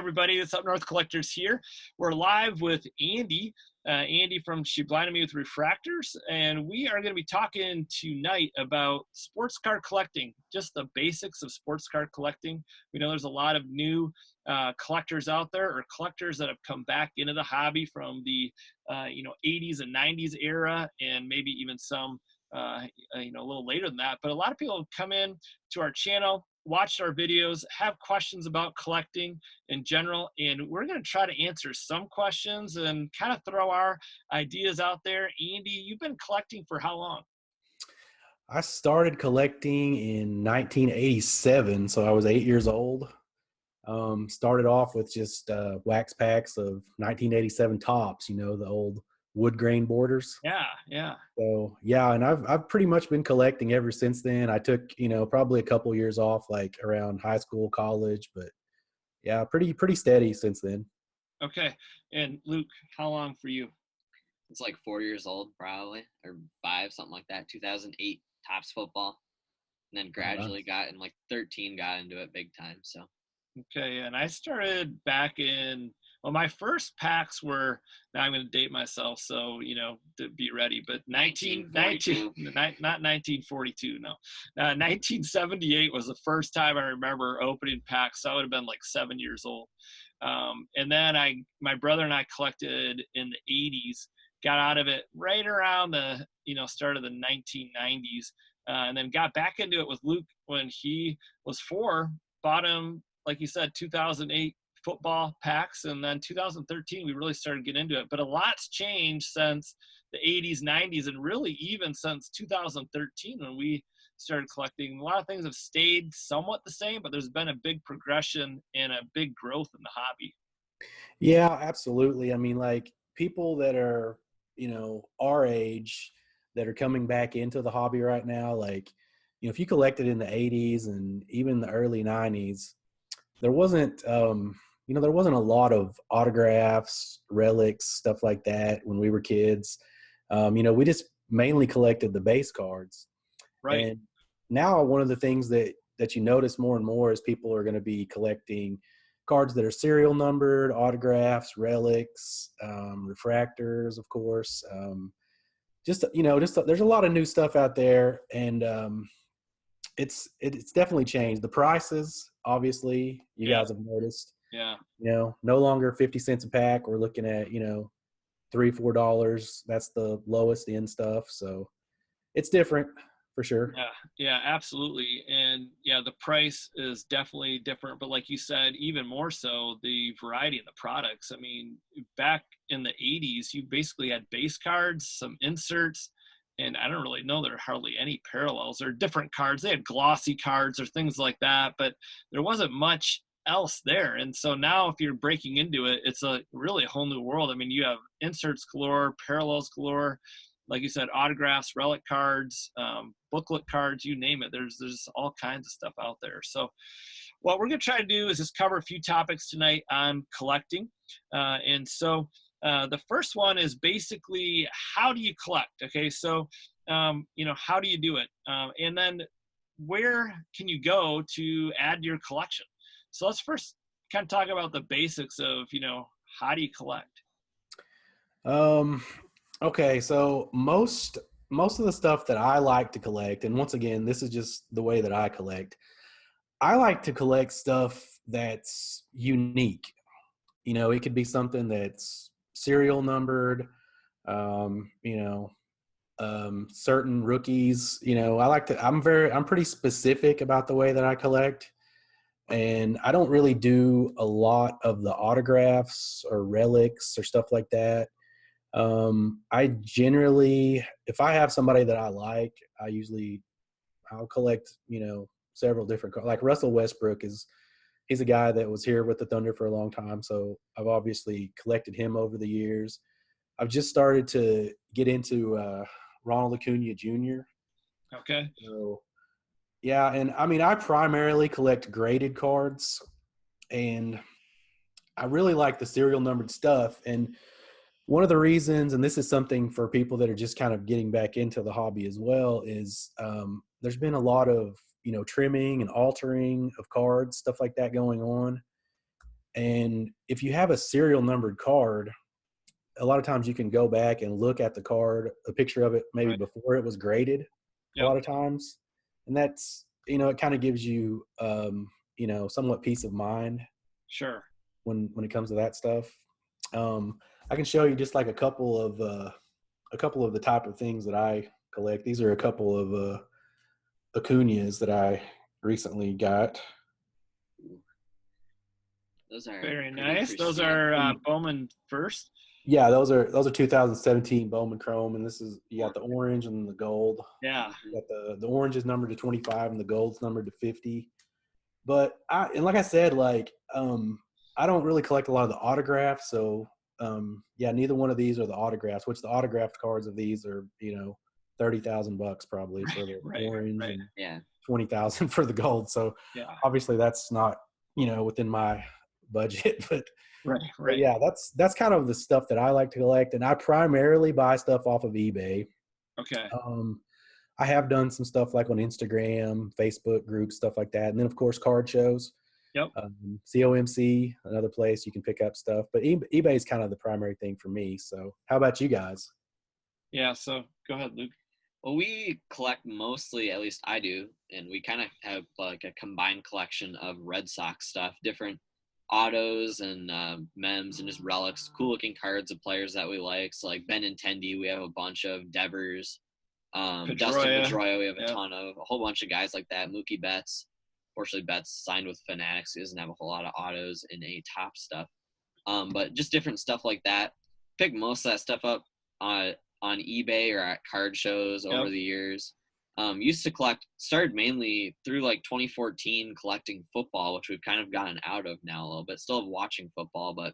everybody? It's Up North Collectors here. We're live with Andy. Andy from She Blinded Me with Refractors, and we are going to be talking tonight about sports card collecting, just the basics of sports card collecting. We know there's a lot of new collectors out there, or collectors that have come back into the hobby from the 80s and 90s era, and maybe even some a little later than that. But a lot of people have come in to our channel, watched our videos, have questions about collecting in general, and we're going to try to answer some questions and kind of throw our ideas out there. Andy, you've been collecting for how long? I started collecting in 1987, so I was 8 years old. Started off with just wax packs of 1987 tops, the old wood grain borders. Yeah. So yeah, and I've pretty much been collecting ever since then. I took probably a couple years off, like around high school, college, but yeah, pretty steady since then. Okay, and Luke, how long for you? It's like 4 years old, probably, or 5, something like that. 2008 Tops football, and then gradually got in 13, got into it big time. So. Okay, and I started back in. Well, my first packs were, now I'm going to date myself, so, to be ready, but 1942, not 1942, no. 1978 was the first time I remember opening packs, so I would have been like 7 years old. And then my brother and I collected in the 80s, got out of it right around the, start of the 1990s, and then got back into it with Luke when he was 4, bought him, like you said, 2008 football packs, and then 2013 we really started getting into it. But a lot's changed since the 80s, 90s, and really even since 2013 when we started collecting. A lot of things have stayed somewhat the same, but there's been a big progression and a big growth in the hobby. Yeah, absolutely. I mean, people that are our age that are coming back into the hobby right now, if you collected in the 80s and even the early 90s, there wasn't there wasn't a lot of autographs, relics, stuff like that when we were kids. We just mainly collected the base cards. Right. And now one of the things that you notice more and more is people are going to be collecting cards that are serial numbered, autographs, relics, refractors, of course. There's a lot of new stuff out there, and it's definitely changed. The prices, obviously, you guys have noticed. Yeah. No longer 50 cents a pack. We're looking at, $3-4. That's the lowest end stuff. So it's different for sure. Yeah, absolutely. And yeah, the price is definitely different, but like you said, even more so the variety of the products. I mean, back in the 80s, you basically had base cards, some inserts, and I don't really know there are hardly any parallels or different cards. They had glossy cards or things like that, but there wasn't much else there. And so now if you're breaking into it, it's really a whole new world. I mean, you have inserts galore, parallels galore, like you said, autographs, relic cards, booklet cards, you name it. There's all kinds of stuff out there. So what we're going to try to do is just cover a few topics tonight on collecting. And so the first one is basically, how do you collect? Okay, so, how do you do it? And then where can you go to add your collection? So let's first kind of talk about the basics of, how do you collect? Okay, so most of the stuff that I like to collect, and once again, this is just the way that I collect. I like to collect stuff that's unique. It could be something that's serial numbered, certain rookies. I'm pretty specific about the way that I collect. And I don't really do a lot of the autographs or relics or stuff like that. I generally, if I have somebody that I like, I'll collect, several different cards. Like Russell Westbrook he's a guy that was here with the Thunder for a long time. So I've obviously collected him over the years. I've just started to get into Ronald Acuna Jr. Okay. So, yeah, and I mean, I primarily collect graded cards, and I really like the serial numbered stuff. And one of the reasons, and this is something for people that are just kind of getting back into the hobby as well, is there's been a lot of, trimming and altering of cards, stuff like that going on. And if you have a serial numbered card, a lot of times you can go back and look at the card, a picture of it maybe Right. before it was graded a Yep. lot of times. And that's, it kind of gives you, somewhat peace of mind Sure. when it comes to that stuff. I can show you just like a couple of the type of things that I collect. These are a couple of Acuñas that I recently got. Those are Very pretty nice. Those pristine. are Bowman first. Yeah, those are 2017 Bowman Chrome, and you got the orange and the gold. Yeah. You got the orange is numbered to 25 and the gold's numbered to 50. But like I said, I don't really collect a lot of the autographs, so neither one of these are the autographs. Which the autographed cards of these are $30,000 probably for the orange and Yeah. 20,000 for the gold. So Yeah. obviously that's not within my budget, but Right. yeah, that's kind of the stuff that I like to collect, and I primarily buy stuff off of eBay. Okay. I have done some stuff like on Instagram, Facebook groups, stuff like that, and then of course card shows. Yep. COMC, another place you can pick up stuff, but eBay is kind of the primary thing for me. So, how about you guys? Yeah. So go ahead, Luke. Well, we collect mostly, at least I do, and we kind of have like a combined collection of Red Sox stuff, different autos and mems and just relics, cool looking cards of players that we like. So like Benintendi, we have a bunch of. Devers, Pedroia. Dustin Pedroia, we have a ton of, a whole bunch of guys like that. Mookie Betts, fortunately Betts signed with Fanatics. He doesn't have a whole lot of autos and any top stuff, but just different stuff like that. Pick most of that stuff up on eBay or at card shows over the years. Used to started mainly through like 2014 collecting football, which we've kind of gotten out of now a little bit. Still watching football, but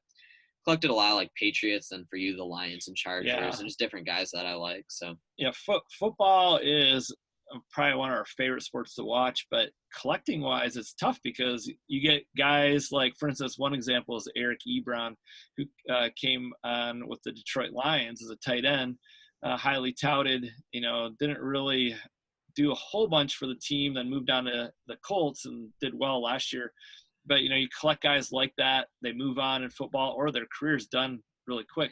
collected a lot of like Patriots, and for you, the Lions and Chargers, and just different guys that I like. So yeah, football is probably one of our favorite sports to watch, but collecting wise, it's tough because you get guys like, for instance, one example is Eric Ebron, who came on with the Detroit Lions as a tight end, highly touted, didn't really do a whole bunch for the team, then moved on to the Colts and did well last year. But, you collect guys like that, they move on in football or their career's done really quick.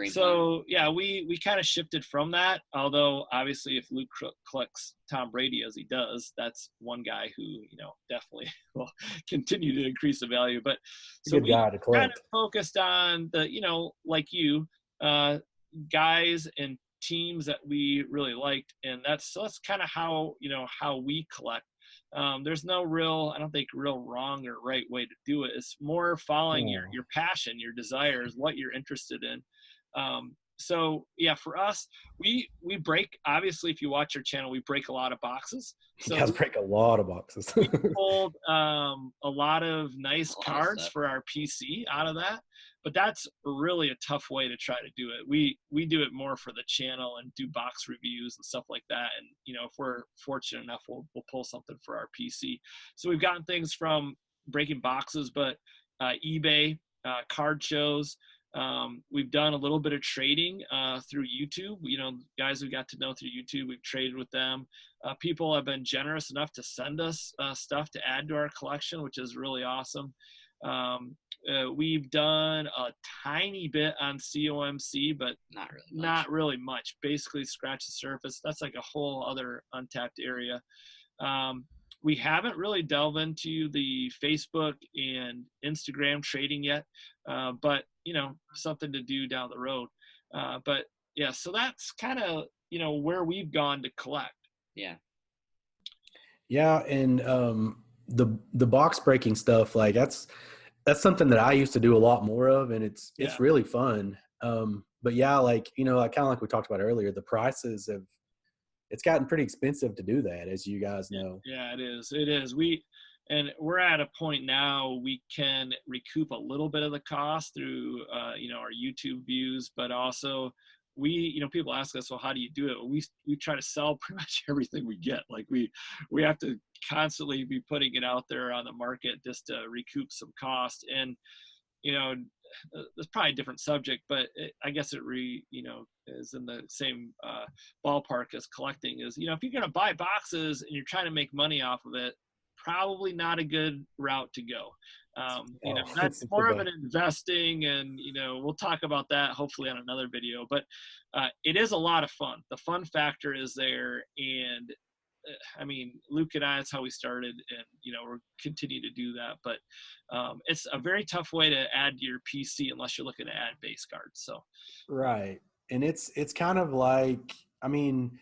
So, yeah, we kind of shifted from that, although obviously if Luke collects Tom Brady as he does, that's one guy who, definitely will continue to increase the value. But so we kind of focused on the, like you, guys and teams that we really liked, and that's kind of how we collect. There's no I don't think real wrong or right way to do it. It's more following your passion, your desires, what you're interested in. So yeah, for us, we break, obviously if you watch our channel, we break a lot of boxes. So you guys break a lot of boxes. We pulled a lot of nice cards for our PC out of that. But that's really a tough way to try to do it. We do it more for the channel and do box reviews and stuff like that. And, if we're fortunate enough, we'll pull something for our PC. So we've gotten things from breaking boxes, but eBay, card shows. We've done a little bit of trading through YouTube. Guys we got to know through YouTube, we've traded with them. People have been generous enough to send us stuff to add to our collection, which is really awesome. We've done a tiny bit on COMC, but not really much. Basically scratch the surface. That's like a whole other untapped area. We haven't really delved into the Facebook and Instagram trading yet, but something to do down the road. But yeah, so that's kind of where we've gone to collect. Yeah, and the box breaking stuff, like that's something that I used to do a lot more of, and it's really fun. But yeah, like, kind of like we talked about earlier, the prices it's gotten pretty expensive to do that, as you guys know. Yeah, it is. We're at a point now we can recoup a little bit of the cost through, our YouTube views, but also people ask us, well, how do you do it? Well, we try to sell pretty much everything we get. Like we have to constantly be putting it out there on the market just to recoup some cost. And, it's probably a different subject, but I guess it is in the same ballpark as collecting is, if you're going to buy boxes and you're trying to make money off of it, probably not a good route to go. You know, Oh, that's it's more of okay. an investing, and you know, we'll talk about that hopefully on another video. But it is a lot of fun. The fun factor is there, and I mean, Luke and I, that's how we started, and you know, we're continue to do that. But it's a very tough way to add to your PC unless you're looking to add base cards. So, Right. And it's kind of like, I mean,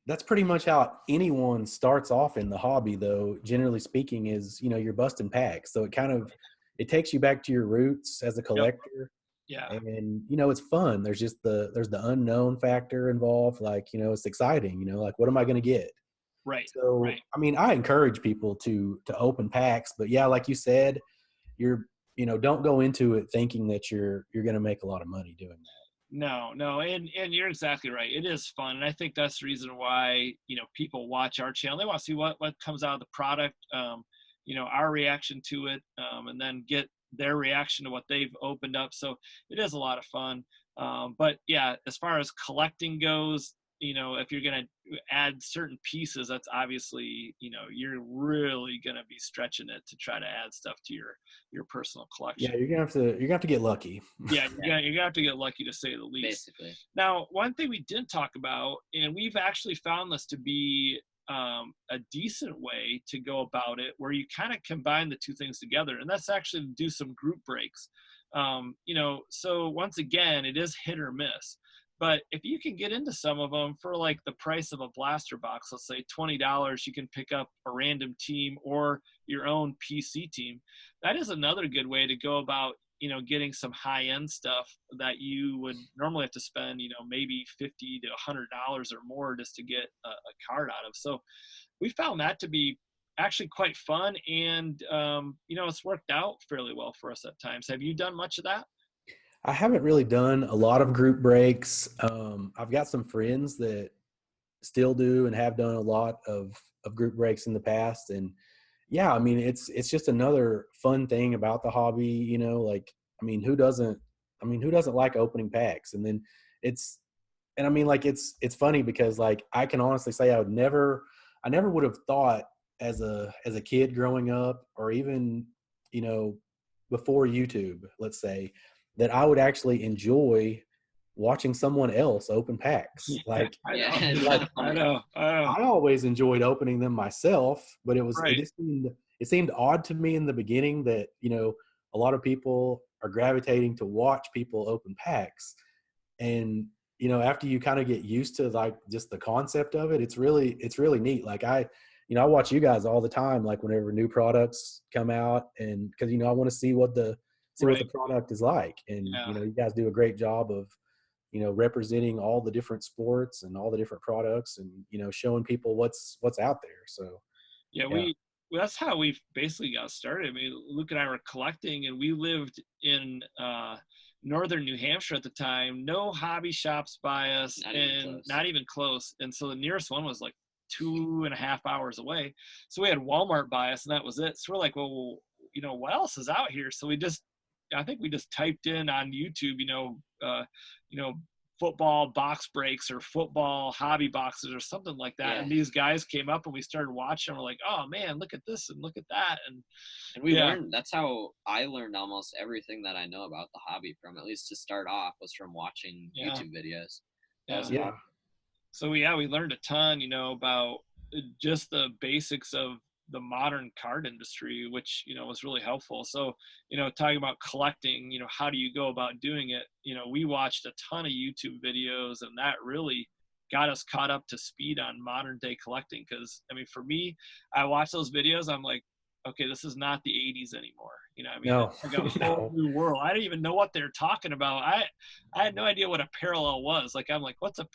that's pretty much how anyone starts off in the hobby, though, generally speaking, is, you know, you're busting packs. So it kind of, it takes you back to your roots as a yep, collector. yeah, And, you know, it's fun. There's the unknown factor involved. Like, you know, it's exciting, you know, like, what am I going to get? right, So, right. I mean, I encourage people to open packs, but yeah, like you said, you're, you know, don't go into it thinking that you're going to make a lot of money doing that. No, no, and you're exactly right. It is fun, and I think that's the reason why, you know, people watch our channel. They want to see what comes out of the product, you know, our reaction to it, and then get their reaction to what they've opened up. So it is a lot of fun. But yeah, as far as collecting goes, you know, if you're gonna add certain pieces, that's obviously, you know, you're really gonna be stretching it to try to add stuff to your personal Yeah, collection. you're gonna have to get lucky. Yeah, Yeah, you're gonna have to get lucky, to say the least. basically. Now, one thing we didn't talk about, and we've actually found this to be a decent way to go about it, where you kind of combine the two things together, and that's actually to do some group breaks. You know, so once again, it is hit or miss. But if you can get into some of them for like the price of a blaster box, let's say $20, you can pick up a random team or your own PC team. That is another good way to go about, you know, getting some high end stuff that you would normally have to spend, you know, maybe $50 to $100 or more just to get a card out of. So we found that to be actually quite fun, and you know, it's worked out fairly well for us at times. Have you done much of that? I haven't really done a lot of group breaks. I've got some friends that still do and have done a lot of group breaks in the past, and yeah, I mean, it's just another fun thing about the hobby, you know, like, I mean, who doesn't like opening packs? And then it's and I mean, like, it's funny because, like, I can honestly say I never would have thought as a kid growing up, or even, you know, before YouTube, let's say, that I would actually enjoy watching someone else open packs. Yeah, Like, I Yeah, know. I mean, it's like, kind of I funny. know. I know. I always enjoyed opening them myself, but it Right. just it seemed odd to me in the beginning that, you know, a lot of people are gravitating to watch people open packs. And, you know, after you kind of get used to, like, just the concept of it, it's really neat. Like, you know, I watch you guys all the time, like, whenever new products come out, and because, you know, I want to see what Right. the product is like. And, Yeah. you know, you guys do a great job of, you know, representing all the different sports and all the different products, and, you know, showing people what's out there. So Yeah, yeah. well, that's how we basically got started. I mean, Luke and I were collecting, and we lived in northern New Hampshire at the time. No hobby shops by us, Not even and close. not even close. And so the nearest one was like 2.5 hours away. So we had Walmart by us, and that was it. So we're like, well, you know, what else is out here? So I think we just typed in on YouTube, you know, football box breaks or football hobby boxes or something like that. Yeah. And these guys came up, and we started watching. We're like, oh man, look at this and look at that. And And we yeah, learned, that's how I learned almost everything that I know about the hobby, from at least to start off, was from watching yeah, YouTube videos. That yeah. was Yeah. fun. So yeah, we learned a ton, you know, about just the basics of the modern card industry, which, you know, was really helpful. So, you know, talking about collecting, you know, how do you go about doing it? You know, we watched a ton of YouTube videos, and that really got us caught up to speed on modern day collecting. Cause I mean, for me, I watch those videos, I'm like, okay, this is not the 80s anymore. You know, I mean, No. it's like a whole No. new world. I didn't even know what they're talking about. I had no idea what a parallel was. Like, I'm like, what's a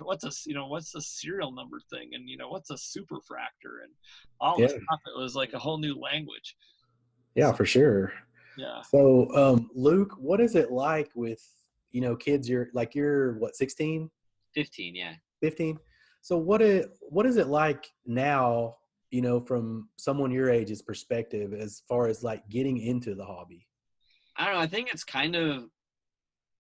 serial number thing? And, you know, what's a superfractor and all this Yeah. stuff. It was like a whole new language. Yeah, for sure. Yeah. So, Luke, what is it like with, you know, kids? You're what, 16, 15, yeah. 15? So what is it like now, you know, from someone your age's perspective, as far as, like, getting into the hobby? I don't know. I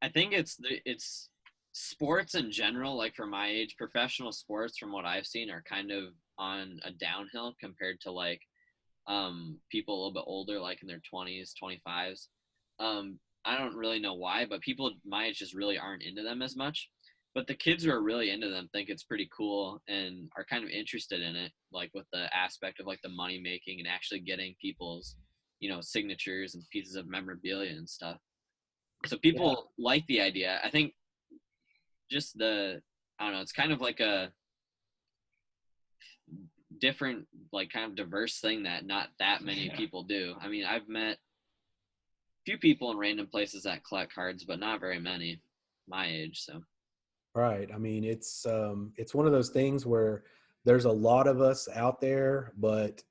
think it's sports in general. Like, for my age, professional sports, from what I've seen, are kind of on a downhill compared to, like, people a little bit older, like in their 20s, 25s. I don't really know why, but people my age just really aren't into them as much. But the kids who are really into them think it's pretty cool and are kind of interested in it, like with the aspect of like the money making and actually getting people's, signatures and pieces of memorabilia and stuff. So Yeah. people like the idea. I think just I don't know, it's kind of like a different, like kind of diverse thing that not that many people do. I mean, I've met few people in random places that collect cards, but not very many my age. So Right. I mean, it's one of those things where there's a lot of us out there, but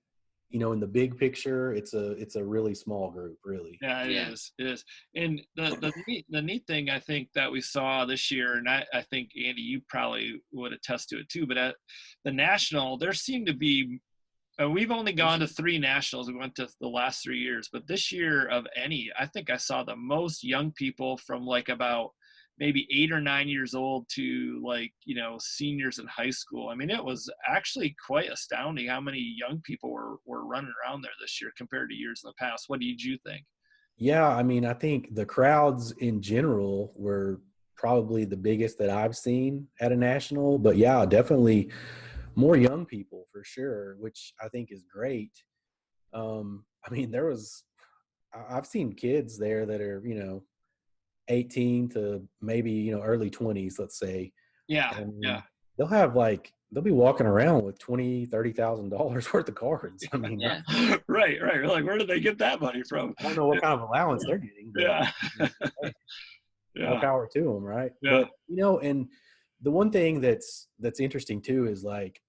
in the big picture, it's a really small group, really. Yeah, it yeah, is. It is. And the neat thing I think that we saw this year, and I think Andy, you probably would attest to it too. But at the national, there seemed to be. We've only gone to 3 nationals. We went to the last 3 years, but this year of any, I think I saw the most young people from like about maybe 8 or 9 years old to like seniors in high school. I mean, it was actually quite astounding how many young people were running around there this year compared to years in the past. What did you think? Yeah, I mean, I think the crowds in general were probably the biggest that I've seen at a national, but yeah, definitely more young people for sure, which I think is great. I mean, I've seen kids there that are, 18 to maybe, early 20s, let's say. Yeah, And yeah, they'll be walking around with $20,000-$30,000 worth of cards. I mean, yeah, right, right. We're like, where did they get that money from? I don't know what kind of allowance they're getting, but Yeah, hey, more yeah, power to them, right? yeah, But and the one thing that's interesting too is like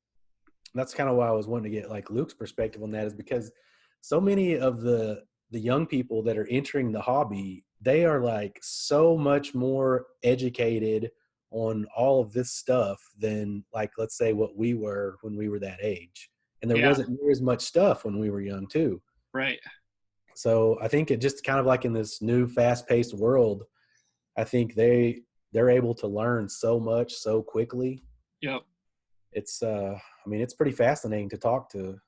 that's kind of why I was wanting to get like Luke's perspective on that is because so many of the young people that are entering the hobby, they are like so much more educated on all of this stuff than like let's say what we were when we were that age. And there yeah. wasn't near as much stuff when we were young too. Right. So I think it just kind of like in this new fast-paced world, I think they're able to learn so much so quickly. Yep. I mean, it's pretty fascinating to talk to,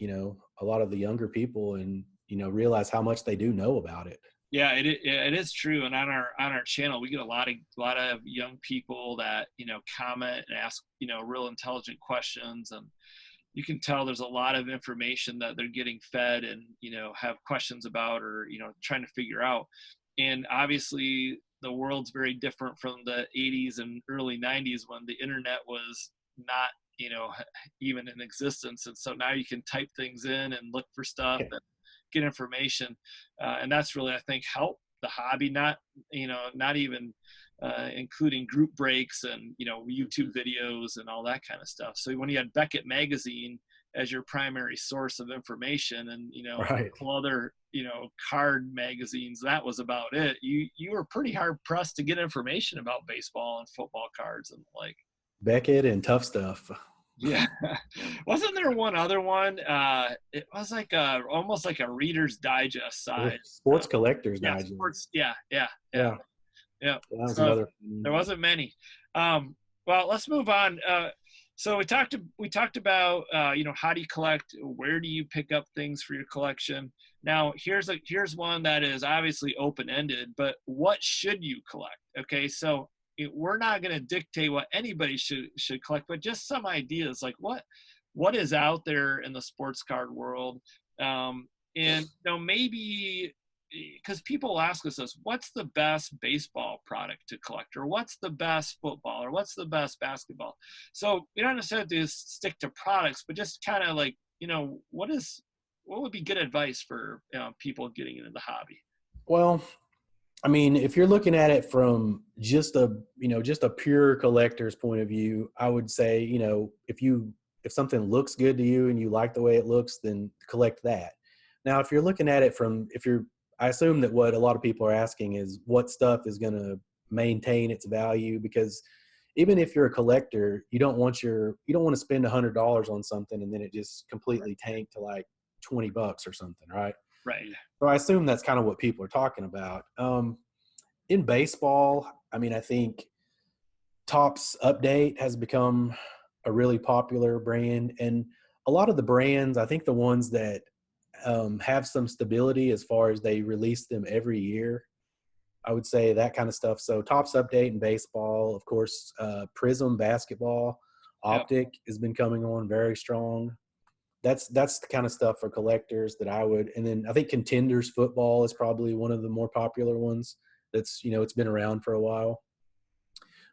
a lot of the younger people and, realize how much they do know about it. Yeah, it is true. And on our channel, we get a lot of young people that comment and ask real intelligent questions, and you can tell there's a lot of information that they're getting fed and have questions about or trying to figure out. And obviously, the world's very different from the 80s and early 90s when the internet was not even in existence. And so now you can type things in and look for stuff and get information, and that's really, I think, helped the hobby. Not even including group breaks and YouTube videos and all that kind of stuff. So when you had Beckett magazine as your primary source of information, and a Right. couple other card magazines, that was about it. You were pretty hard pressed to get information about baseball and football cards and like. Beckett and Tough Stuff. Yeah. Wasn't there one other one? It was like almost like a Reader's Digest size. Sports Collectors Yeah, Digest. sports. Yeah, yeah, yeah, Yeah. yeah. That was So another. there wasn't many. Well, let's move on. So we talked about how do you collect? Where do you pick up things for your collection? Now here's one that is obviously open ended, but what should you collect? Okay, so we're not going to dictate what anybody should collect, but just some ideas like what is out there in the sports card world, and maybe because people ask us this, what's the best baseball product to collect, or what's the best football, or what's the best basketball? So we don't necessarily have to stick to products, but just kind of like what would be good advice for people getting into the hobby? Well, I mean, if you're looking at it from just a pure collector's point of view, I would say, if something looks good to you and you like the way it looks, then collect that. Now, if you're looking at it I assume that what a lot of people are asking is what stuff is going to maintain its value, because even if you're a collector, you don't want to spend $100 on something and then it just completely tank to like $20 or something, right? Right. So I assume that's kind of what people are talking about. In baseball, I mean, I think Topps Update has become a really popular brand, and a lot of the brands, I think the ones that have some stability as far as they release them every year. I would say that kind of stuff. So Topps Update in baseball, of course, Prism basketball, Yep. Optic has been coming on very strong. That's the kind of stuff for collectors that I would. And then I think Contenders football is probably one of the more popular ones. That's, it's been around for a while.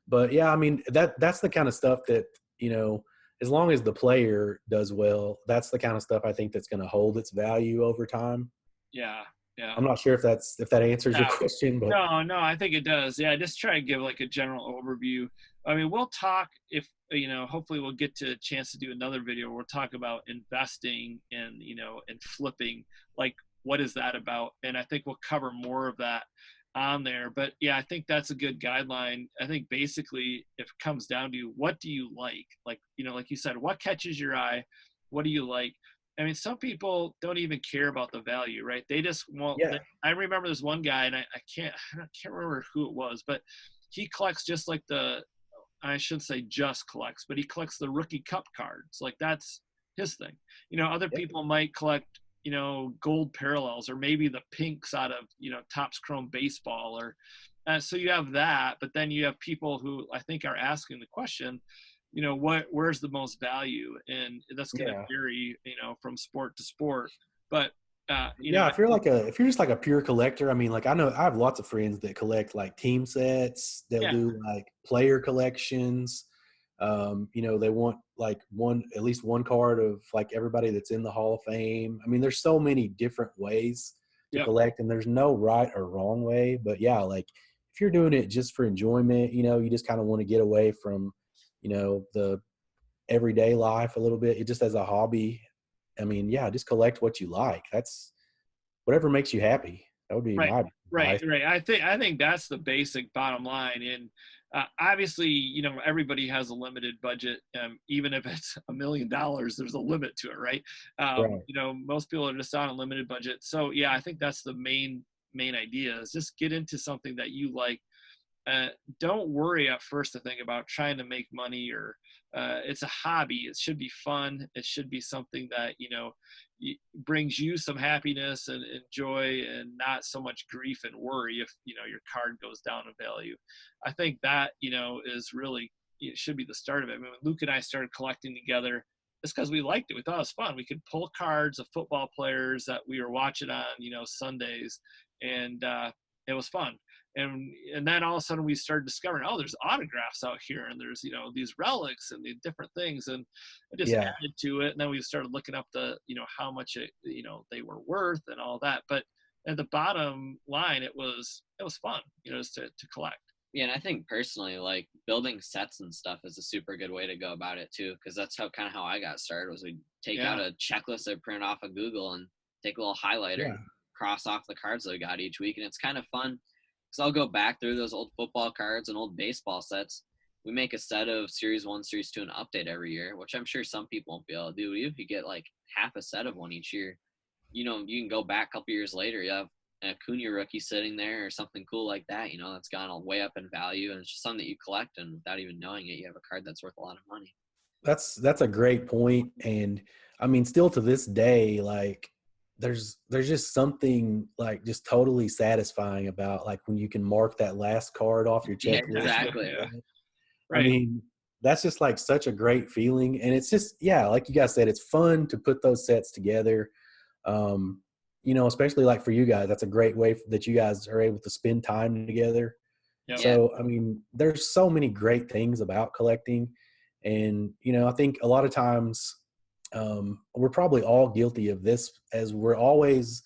But yeah, I mean, that's the kind of stuff that, as long as the player does well, that's the kind of stuff I think that's going to hold its value over time. Yeah. Yeah. I'm not sure if that answers your question, but No, I think it does. Yeah, just try to give like a general overview. I mean, we'll talk if hopefully we'll get to a chance to do another video where we'll talk about investing and and flipping. Like, what is that about? And I think we'll cover more of that on there. But yeah, I think that's a good guideline. I think basically if it comes down to what do you like? Like, like you said, what catches your eye? What do you like? I mean, some people don't even care about the value, right? They just want. yeah. I remember this one guy, and I can't remember who it was, but he collects just like I shouldn't say just collects, but he collects the rookie cup cards. Like that's his thing. Other people might collect, gold parallels or maybe the pinks out of, Topps Chrome baseball or, so you have that, but then you have people who I think are asking the question, where's the most value? And that's going to vary, from sport to sport. But, if you're just like a pure collector, I mean, like I know I have lots of friends that collect like team sets. They'll do like player collections. They want like at least one card of like everybody that's in the Hall of Fame. I mean, there's so many different ways to collect, and there's no right or wrong way. But yeah, like if you're doing it just for enjoyment, you just kind of want to get away from, the everyday life a little bit. It just as a hobby. I mean, yeah, just collect what you like. That's whatever makes you happy. That would be my right. advice. I think that's the basic bottom line. And obviously, everybody has a limited budget. Even if it's $1 million, there's a limit to it, right? Right. Most people are just on a limited budget. So yeah, I think that's the main idea is just get into something that you like. Don't worry at first to think about trying to make money or it's a hobby. It should be fun. It should be something that brings you some happiness and joy and not so much grief and worry if your card goes down in value. I think that is really, it should be the start of it. I mean, when Luke and I started collecting together, it's because we liked it. We thought it was fun. We could pull cards of football players that we were watching on Sundays, and it was fun. And then all of a sudden we started discovering, there's autographs out here, and there's these relics and the different things, and it just added to it. And then we started looking up the how much it they were worth and all that. But at the bottom line, it was fun, just to collect. Yeah, and I think personally, like building sets and stuff is a super good way to go about it too, because that's how I got started. Was we take out a checklist I print off of Google and take a little highlighter, and cross off the cards that we got each week, and it's kind of fun. So I'll go back through those old football cards and old baseball sets. We make a set of Series 1, Series 2, and update every year, which I'm sure some people won't be able to do. If you get like half a set of one each year, you can go back a couple years later. You have an Acuna rookie sitting there or something cool like that, that's gone way up in value. And it's just something that you collect, and without even knowing it, you have a card that's worth a lot of money. That's a great point. And I mean, still to this day, like, there's just something like just totally satisfying about like when you can mark that last card off your checklist. Yeah, exactly. Right. I mean, that's just like such a great feeling. And it's just, like you guys said, it's fun to put those sets together. Especially like for you guys, that's a great way that you guys are able to spend time together. Yep. So, I mean, there's so many great things about collecting. And, I think a lot of times, we're probably all guilty of this, as we're always,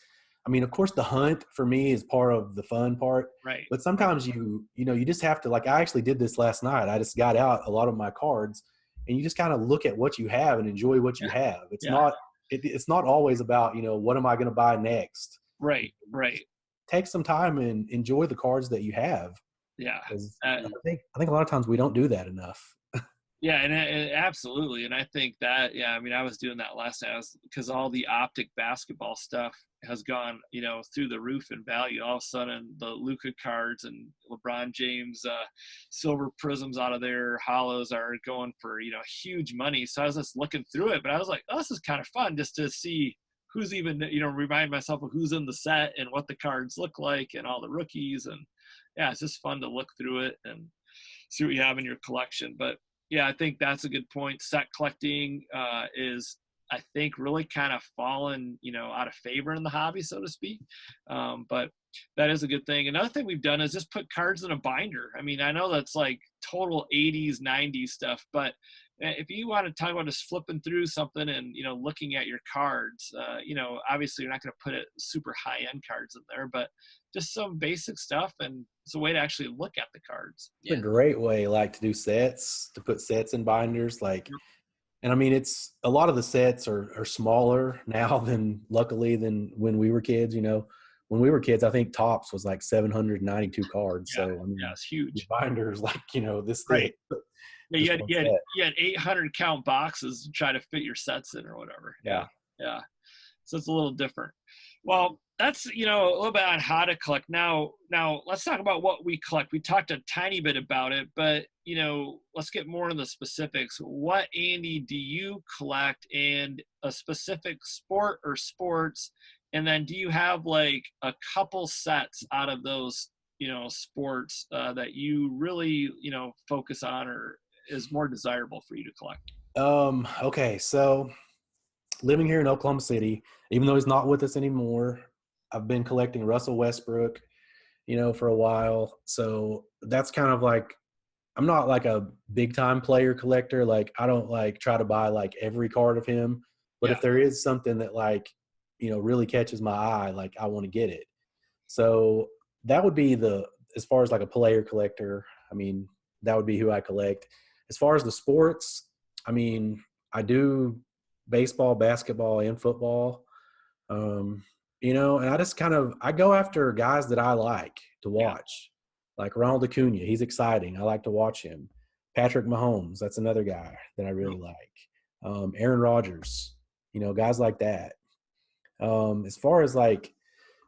I mean, of course the hunt for me is part of the fun part, right? But sometimes you just have to, like, I actually did this last night. I just got out a lot of my cards, and you just kind of look at what you have and enjoy what you have. It's not always about, what am I going to buy next? Right. Take some time and enjoy the cards that you have. Yeah. I think a lot of times we don't do that enough. Yeah, and absolutely. And I think that, I mean, I was doing that last night because all the Optic basketball stuff has gone, through the roof in value. All of a sudden, the Luka cards and LeBron James silver prisms out of their hollows are going for, huge money. So I was just looking through it, but I was like, this is kind of fun just to see who's even, remind myself of who's in the set and what the cards look like and all the rookies. And yeah, it's just fun to look through it and see what you have in your collection. But yeah, I think that's a good point. Set collecting is, I think, really kind of fallen, out of favor in the hobby, so to speak. But that is a good thing. Another thing we've done is just put cards in a binder. I mean, I know that's like total 80s, 90s stuff, but if you want to talk about just flipping through something and, looking at your cards, obviously you're not going to put it super high end cards in there, but just some basic stuff. And it's a way to actually look at the cards. It's a great way, like, to do sets, to put sets in binders. Like, and I mean, it's a lot of the sets are smaller now than when we were kids. When we were kids, I think Topps was like 792 cards. Yeah, So I mean, it's huge. The binders, like, this right. thick. Yeah, you had 800 count boxes to try to fit your sets in or whatever. Yeah. So it's a little different. Well, that's, a little bit on how to collect. Now let's talk about what we collect. We talked a tiny bit about it, but, let's get more into the specifics. What, Andy, do you collect, and a specific sport or sports? And then do you have like a couple sets out of those, sports that you really, focus on or is more desirable for you to collect? Okay. So living here in Oklahoma City, even though he's not with us anymore, I've been collecting Russell Westbrook, for a while. So that's kind of like, I'm not like a big time player collector. Like, I don't like try to buy like every card of him, but if there is something that like, really catches my eye, like I want to get it. So that would be as far as like a player collector, I mean, that would be who I collect. As far as the sports, I mean, I do baseball, basketball, and football. And I just I go after guys that I like to watch, like Ronald Acuna. He's exciting. I like to watch him. Patrick Mahomes, that's another guy that I really like. Aaron Rodgers, guys like that. As far as like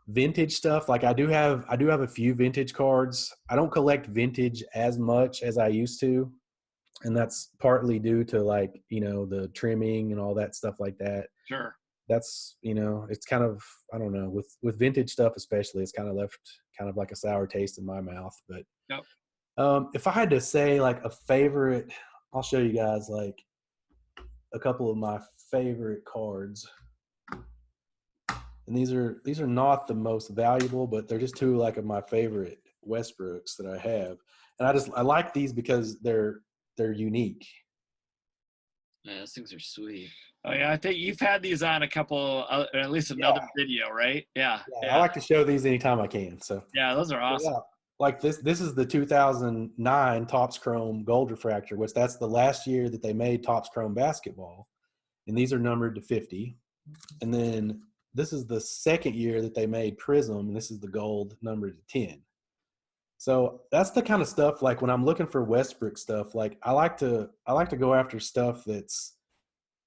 vintage stuff, like I do have a few vintage cards. I don't collect vintage as much as I used to, and that's partly due to like, the trimming and all that stuff like that. Sure. That's, it's kind of, I don't know, with vintage stuff especially, it's kind of left kind of like a sour taste in my mouth. But if I had to say like a favorite, I'll show you guys like a couple of my favorite cards. And these are not the most valuable, but they're just two like of my favorite Westbrooks that I have. And I like these because they're unique. Yeah, those things are sweet. Oh yeah, I think you've had these on a couple, at least another video, right? Yeah. I like to show these anytime I can. So yeah, those are awesome. Like this is the 2009 Topps Chrome Gold Refractor, which that's the last year that they made Topps Chrome basketball, and these are numbered to 50. And then this is the second year that they made Prism, and this is the gold numbered to 10. So that's the kind of stuff, like when I'm looking for Westbrook stuff, like I like to go after stuff that's,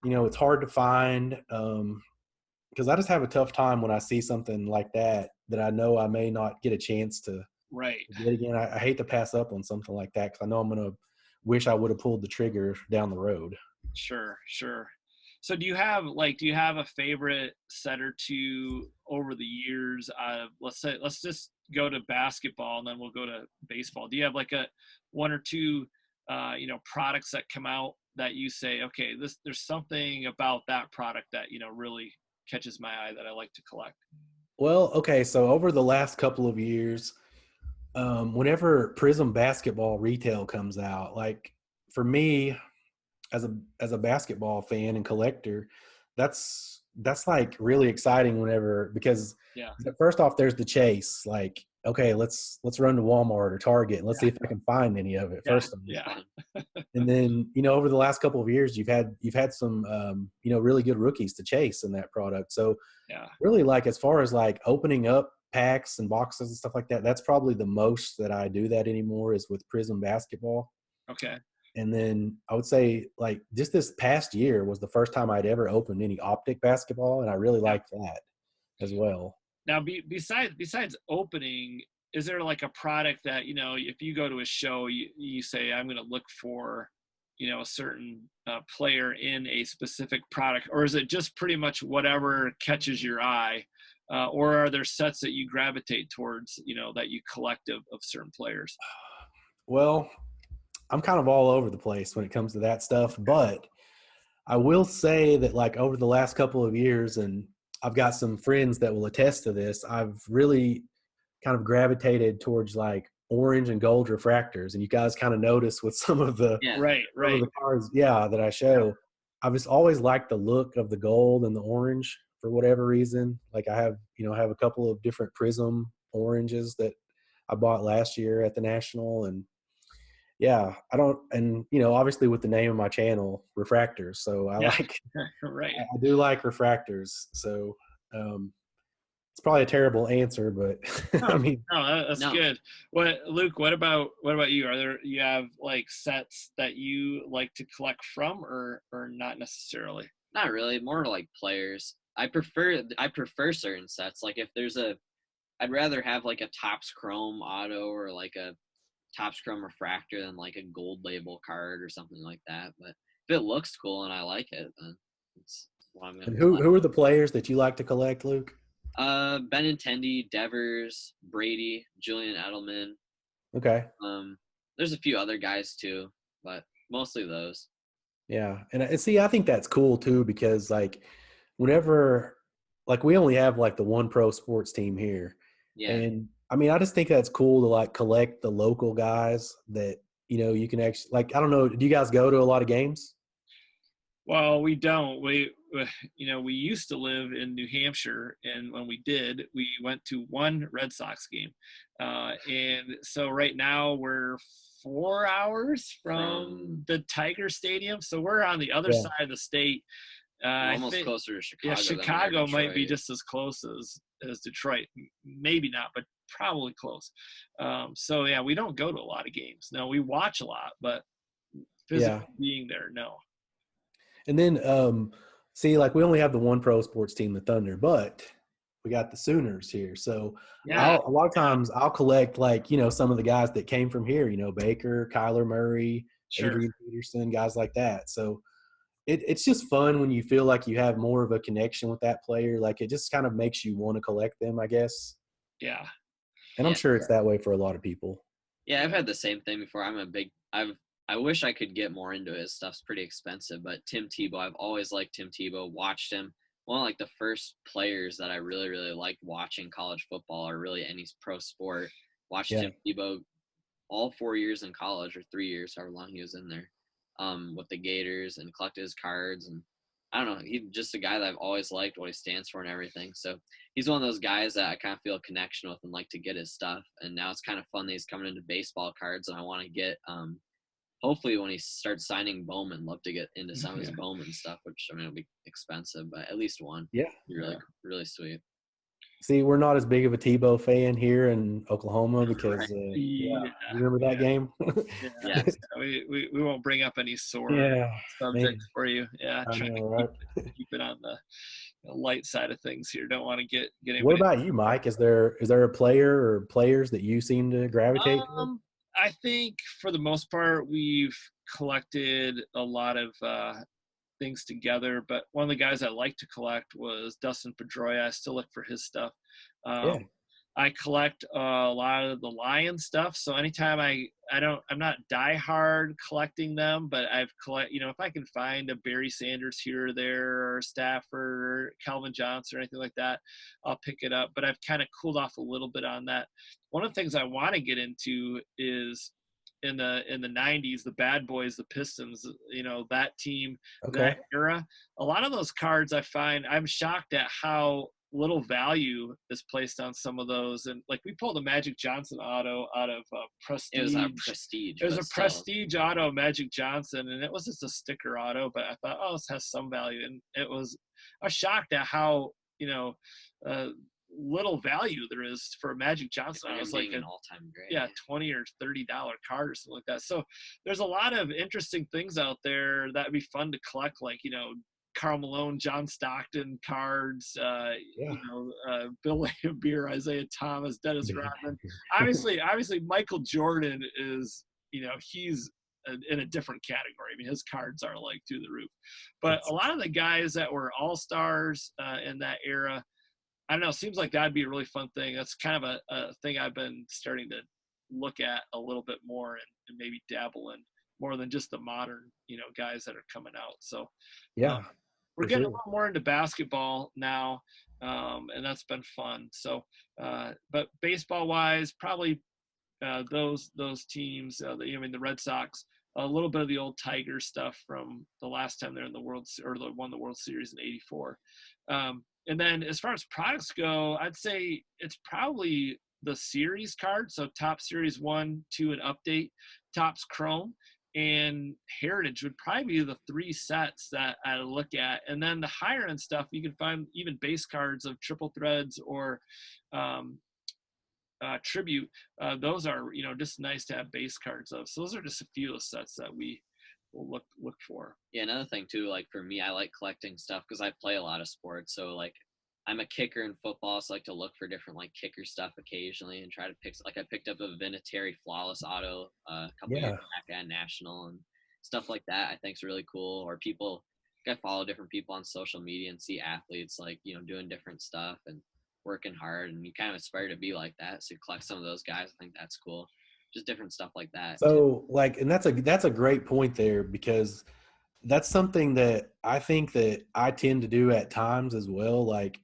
it's hard to find, because I just have a tough time when I see something like that I know I may not get a chance to get again. I hate to pass up on something like that because I know I'm going to wish I would have pulled the trigger down the road. Sure. So do you have a favorite set or two over the years? Let's just go to basketball and then we'll go to baseball. Do you have like a one or two, products that come out that you say, okay, there's something about that product that, really catches my eye that I like to collect? Well, okay. So over the last couple of years, whenever Prism basketball retail comes out, like for me, as a basketball fan and collector, that's like really exciting because first off, there's the chase. Like, okay, let's run to Walmart or Target and let's see if I can find any of it first. And then, over the last couple of years, you've had some, really good rookies to chase in that product. So really, like, as far as like opening up packs and boxes and stuff like that, that's probably the most that I do that anymore is with Prism basketball. Okay. And then I would say, like, just this past year was the first time I'd ever opened any optic basketball, and I really liked that as well. Now, besides opening, is there like a product that, if you go to a show, you say, I'm going to look for, a certain player in a specific product, or is it just pretty much whatever catches your eye? Or are there sets that you gravitate towards, that you collect of certain players? Well, I'm kind of all over the place when it comes to that stuff, but I will say that like over the last couple of years, and I've got some friends that will attest to this, I've really kind of gravitated towards like orange and gold refractors. And you guys kind of notice with Yeah. Right. some of the cards, that I show. I've just always liked the look of the gold and the orange for whatever reason. Like I have, I have a couple of different prism oranges that I bought last year at the National, and I don't, and obviously with the name of my channel, Refractors. So Yeah. Right. I do like refractors. So it's probably a terrible answer, but I mean, No, that's good. Luke, what about you? You have like sets that you like to collect from, or not necessarily? Not really. More like players. I prefer certain sets. Like if there's I'd rather have like a Topps Chrome auto or like a Topps Chrome refractor than like a gold label card or something like that. But if it looks cool and I like it, then it's what I'm gonna and collect. who are the players that you like to collect, Luke? Benintendi, Devers, Brady, Julian Edelman. Okay. There's a few other guys too, but mostly those. Yeah. And see, I think that's cool too, because like whenever, like we only have like the one pro sports team here. Yeah. And I mean, I just think that's cool to like collect the local guys that, you can actually, like, I don't know, do you guys go to a lot of games? Well, we don't. We used to live in New Hampshire, and when we did, we went to one Red Sox game. And so right now we're 4 hours from the Tiger Stadium, so we're on the other Yeah. side of the state. We're I almost think, closer to Chicago. yeah, than Chicago might be Detroit. just as close as Detroit. Maybe not, but probably close. So yeah, we don't go to a lot of games. No, we watch a lot, but physically being there, no. And then, see, like we only have the one pro sports team, the Thunder, but we got the Sooners here. So Yeah. a lot of times I'll collect like, some of the guys that came from here, Baker, Kyler Murray, Sure. Adrian Peterson, guys like that. So it's just fun when you feel like you have more of a connection with that player. Like it just kind of makes you want to collect them, I guess. Yeah. And I'm sure it's that way for a lot of people. Yeah, I've had the same thing before. I wish I could get more into it. His stuff's pretty expensive, but Tim Tebow, I've always liked Tim Tebow, watched him. One of like the first players that I really, really liked watching college football or really any pro sport. Watched Tim Tebow all 4 years in college or 3 years, however long he was in there, with the Gators, and collected his cards. And I don't know, he's just a guy that I've always liked what he stands for and everything. So he's one of those guys that I kind of feel a connection with and like to get his stuff. And now it's kind of fun that he's coming into baseball cards, and I want to get hopefully when he starts signing Bowman, love to get into some of his Bowman stuff, which I mean it'll be expensive, but at least one. Yeah. Be really, really sweet. See, we're not as big of a Tebow fan here in Oklahoma because, you remember that game? Yeah. We won't bring up any sore subjects for you. Yeah, I try know, to keep it on the light side of things here. Don't want to get anybody. What about you, Mike? Is there a player or players that you seem to gravitate to? I think for the most part we've collected a lot of things together, but one of the guys I like to collect was Dustin Pedroia. I still look for his stuff. I collect a lot of the Lion stuff, so anytime I'm not diehard collecting them, but I've if I can find a Barry Sanders here or there, or Stafford or Calvin Johnson or anything like that, I'll pick it up. But I've kind of cooled off a little bit on that. One of the things I want to get into is in the 90s, the Bad Boys, the Pistons, that team, that era. A lot of those cards I find, I'm shocked at how little value is placed on some of those. And like we pulled a Magic Johnson auto out of Prestige. It was a Prestige. It was a Prestige auto, Magic Johnson, and it was just a sticker auto, but I thought, this has some value. And I was shocked at how, little value there is for a Magic Johnson. I was like an all-time great. Yeah, $20 or $30 card or something like that. So there's a lot of interesting things out there that'd be fun to collect, like Karl Malone, John Stockton cards, Bill Laimbeer, Isaiah Thomas, Dennis Rodman. Obviously Michael Jordan is, he's in a different category. I mean, his cards are like through the roof. But a lot of the guys that were all-stars in that era, I don't know, it seems like that'd be a really fun thing. That's kind of a thing I've been starting to look at a little bit more and maybe dabble in more than just the modern, guys that are coming out. So Yeah, we're getting a little more into basketball now, and that's been fun. So, but baseball-wise, probably those teams. The Red Sox, a little bit of the old Tiger stuff from the last time they're in the won the World Series in '84. And then as far as products go, I'd say it's probably the series card. So top series 1, 2, and update, Topps Chrome, and Heritage would probably be the 3 sets that I look at. And then the higher end stuff, you can find even base cards of triple threads or tribute. Those are, just nice to have base cards of. So those are just a few of the sets that we will look for. Yeah, another thing too, like for me, I like collecting stuff because I play a lot of sports. So like I'm a kicker in football, so I like to look for different like kicker stuff occasionally and try to pick. Like I picked up a Vinatieri flawless auto a couple years back at National and stuff like that. I think is really cool. Or people, I follow different people on social media and see athletes like doing different stuff and working hard, and you kind of aspire to be like that. So you collect some of those guys. I think that's cool. Just different stuff like that. So like, and that's a great point there, because that's something that I think that I tend to do at times as well. Like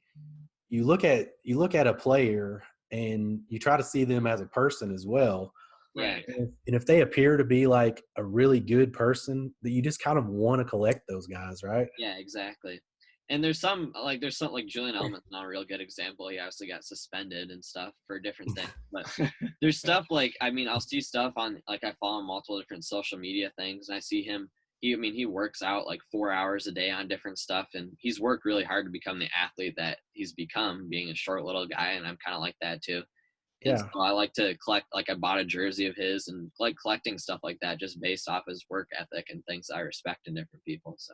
you look at a player and you try to see them as a person as well. Right. And if they appear to be like a really good person, that you just kind of want to collect those guys, right? Yeah, exactly. And there's some like Julian Edelman's not a real good example. He obviously got suspended and stuff for different things. But there's stuff like, I'll see stuff on, like I follow multiple different social media things and I see him. He works out like 4 hours a day on different stuff, and he's worked really hard to become the athlete that he's become, being a short little guy, and I'm kind of like that too. And Yeah. so I like to collect, like I bought a jersey of his and like collecting stuff like that just based off his work ethic and things I respect in different people. So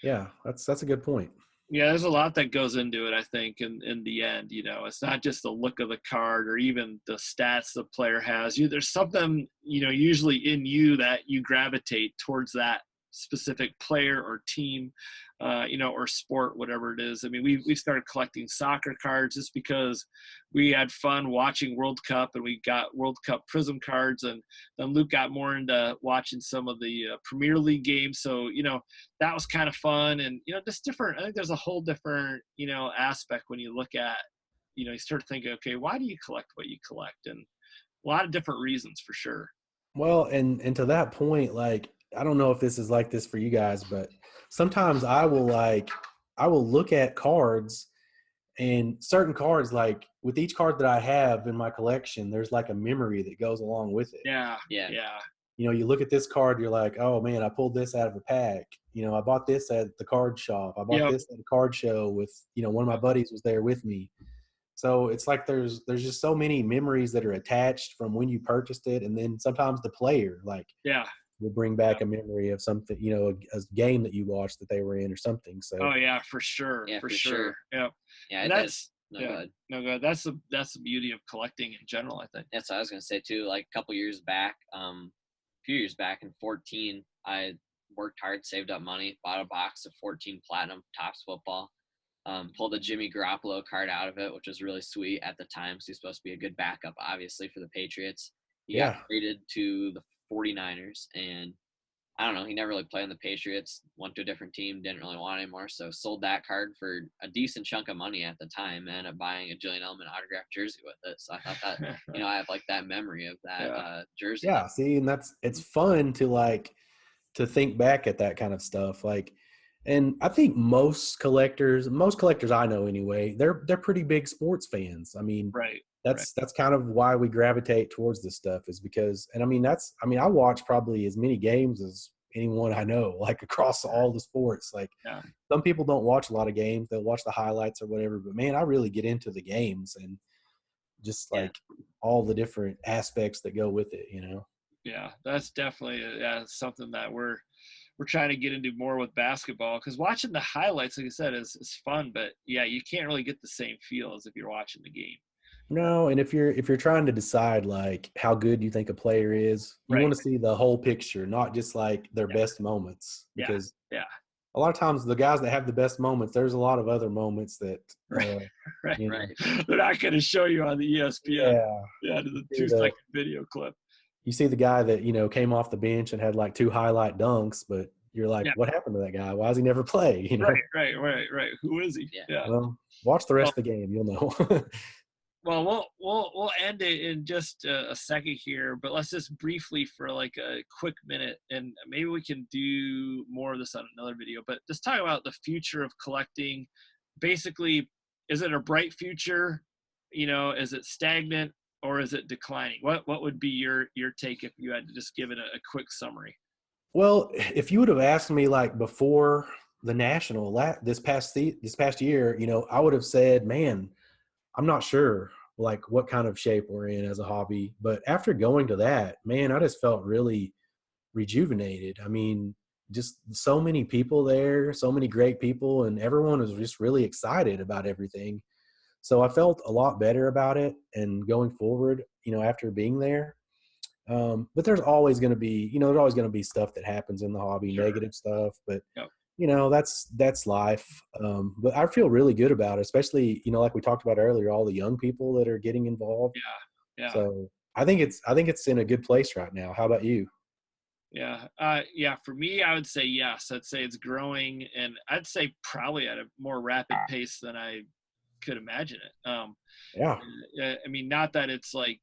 Yeah, that's a good point. Yeah, there's a lot that goes into it, I think, in the end. It's not just the look of the card or even the stats the player has. There's something, usually in you that you gravitate towards that specific player or team, or sport, whatever it is. I mean, we started collecting soccer cards just because we had fun watching World Cup, and we got World Cup Prism cards, and then Luke got more into watching some of the Premier League games. So, that was kind of fun, and, just different. I think there's a whole different, aspect when you look at, you start thinking, okay, why do you collect what you collect? And a lot of different reasons for sure. Well, and to that point, like, I don't know if this is like this for you guys, but sometimes I will look at cards, and certain cards, like with each card that I have in my collection, there's like a memory that goes along with it. Yeah. You look at this card, you're like, oh man, I pulled this out of a pack. I bought this at the card shop. I bought this at a card show with, one of my buddies was there with me. So it's like there's just so many memories that are attached from when you purchased it, and then sometimes the player, like, will bring back a memory of something, a game that you watched that they were in or something. So oh yeah, for sure. Yeah, for sure. Yeah. Yeah, and that's good. No, good. That's the beauty of collecting in general, I think. That's what I was gonna say too. Like a couple years back, a few years back in 2014, I worked hard, saved up money, bought a box of 14 Platinum Topps football. Pulled a Jimmy Garoppolo card out of it, which was really sweet at the time. So he's supposed to be a good backup, obviously, for the Patriots. He got traded to the 49ers, and I don't know, he never really played on the Patriots, went to a different team, didn't really want it anymore, so sold that card for a decent chunk of money at the time, and ended up buying a Julian Edelman autographed jersey with it. So I thought that, I have like that memory of that jersey. Yeah, see, and it's fun to think back at that kind of stuff. Like, and I think most collectors I know anyway, they're pretty big sports fans. I mean, that's kind of why we gravitate towards this stuff, is because, and I watch probably as many games as anyone I know, like across all the sports. Like some people don't watch a lot of games, they'll watch the highlights or whatever, but man, I really get into the games and just like all the different aspects that go with it, Yeah, that's definitely something that we're trying to get into more with basketball, because watching the highlights, like I said, is fun, but you can't really get the same feel as if you're watching the game. No, and if you're trying to decide like how good you think a player is, you Right. want to see the whole picture, not just like their Yeah. best moments. Yeah. Because Yeah. a lot of times the guys that have the best moments, there's a lot of other moments that Right. Right. you know, Right. They're not going to show you on the ESPN. yeah. Yeah, the See 2-second video clip. you see the guy that, came off the bench and had like 2 highlight dunks, but you're like, Yeah. what happened to that guy? Why does he never play? Right. Who is he? Yeah. Yeah. Well, watch the Well, rest of the game, you'll know. well, we'll end it in just a second here, but let's just briefly for like a quick minute, and maybe we can do more of this on another video. But just talk about the future of collecting. Basically, is it a bright future? Is it stagnant or is it declining? What would be your take if you had to just give it a quick summary? Well, if you would have asked me like before the national this past year, I would have said, "Man, I'm not sure like what kind of shape we're in as a hobby." But after going to that, man, I just felt really rejuvenated. I mean, just so many people there, so many great people, and everyone was just really excited about everything. So I felt a lot better about it and going forward, after being there. But there's always going to be, there's always going to be stuff that happens in the hobby, Sure. negative stuff, but Yep. that's life. But I feel really good about it, especially, like we talked about earlier, all the young people that are getting involved. Yeah. Yeah. So I think it's in a good place right now. How about you? Yeah. Yeah. For me, I would say yes. I'd say it's growing, and I'd say probably at a more rapid pace than I could imagine it. Yeah. I mean, not that it's like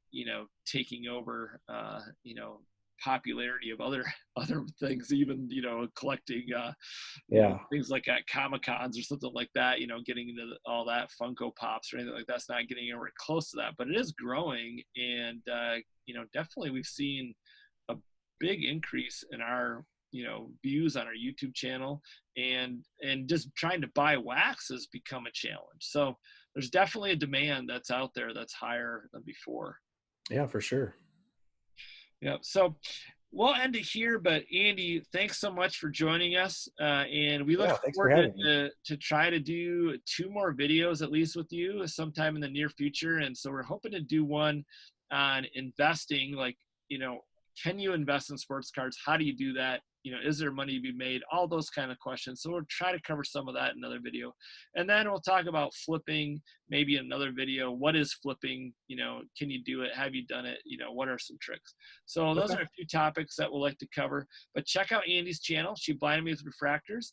taking over, popularity of other other things, even collecting, Yeah. things like at Comic Cons or something like that. Getting into all that Funko Pops or anything like that's not getting anywhere close to that, but it is growing, and definitely we've seen a big increase in our views on our YouTube channel, and just trying to buy wax has become a challenge. So there's definitely a demand that's out there that's higher than before. Yeah, for sure. Yeah. So we'll end it here, but Andy, thanks so much for joining us. And we look Yeah. Thanks for forward having me. to try to do 2 more videos at least with you sometime in the near future. And so we're hoping to do one on investing, like, can you invest in sports cards? How do you do that? Is there money to be made? All those kind of questions. So we'll try to cover some of that in another video. And then we'll talk about flipping, maybe in another video. What is flipping? Can you do it? Have you done it? What are some tricks? So those Okay. are a few topics that we'll like to cover. But check out Andy's channel. She blinded me with refractors.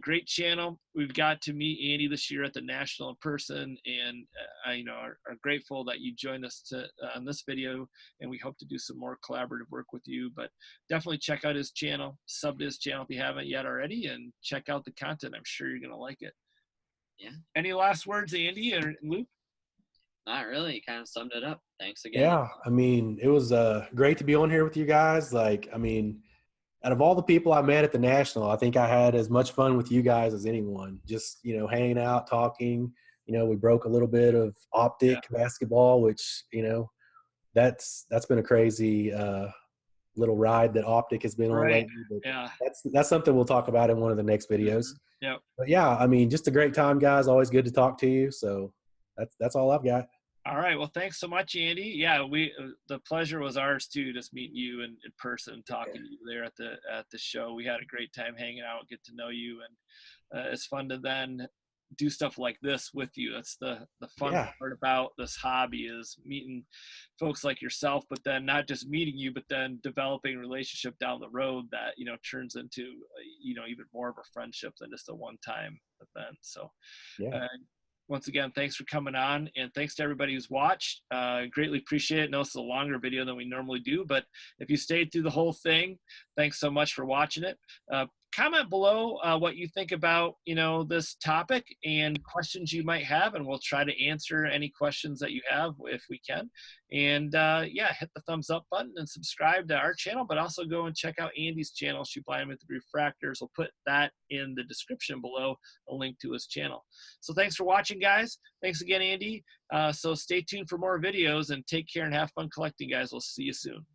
Great channel. We've got to meet Andy this year at the national in person, and are grateful that you joined us on this video. And we hope to do some more collaborative work with you. But definitely check out his channel, sub to his channel if you haven't yet already, and check out the content. I'm sure you're gonna like it. Yeah. Any last words, Andy or Luke? Not really. You kind of summed it up. Thanks again. Yeah. I mean, it was great to be on here with you guys. Like, I mean, out of all the people I met at the National, I think I had as much fun with you guys as anyone. Just, hanging out, talking. We broke a little bit of optic basketball, which, that's been a crazy little ride that optic has been on Right. lately. But Yeah. that's something we'll talk about in one of the next videos. Yep. But yeah, I mean, just a great time, guys. Always good to talk to you. So that's all I've got. All right. Well, thanks so much, Andy. Yeah, the pleasure was ours too, just meeting you in person, talking to you there at the show. We had a great time hanging out, get to know you, and it's fun to then do stuff like this with you. That's the fun part about this hobby, is meeting folks like yourself, but then not just meeting you, but then developing a relationship down the road that turns into even more of a friendship than just a one-time event. So Yeah. once again, thanks for coming on, and thanks to everybody who's watched. Greatly appreciate it. I know it's a longer video than we normally do, but if you stayed through the whole thing, thanks so much for watching it. Comment below what you think about this topic and questions you might have, and we'll try to answer any questions that you have if we can. And hit the thumbs up button and subscribe to our channel, but also go and check out Andy's channel, Shoot Blind with the Refractors. We'll put that in the description below, a link to his channel. So thanks for watching, guys. Thanks again, Andy. So stay tuned for more videos, and take care and have fun collecting, guys. We'll see you soon.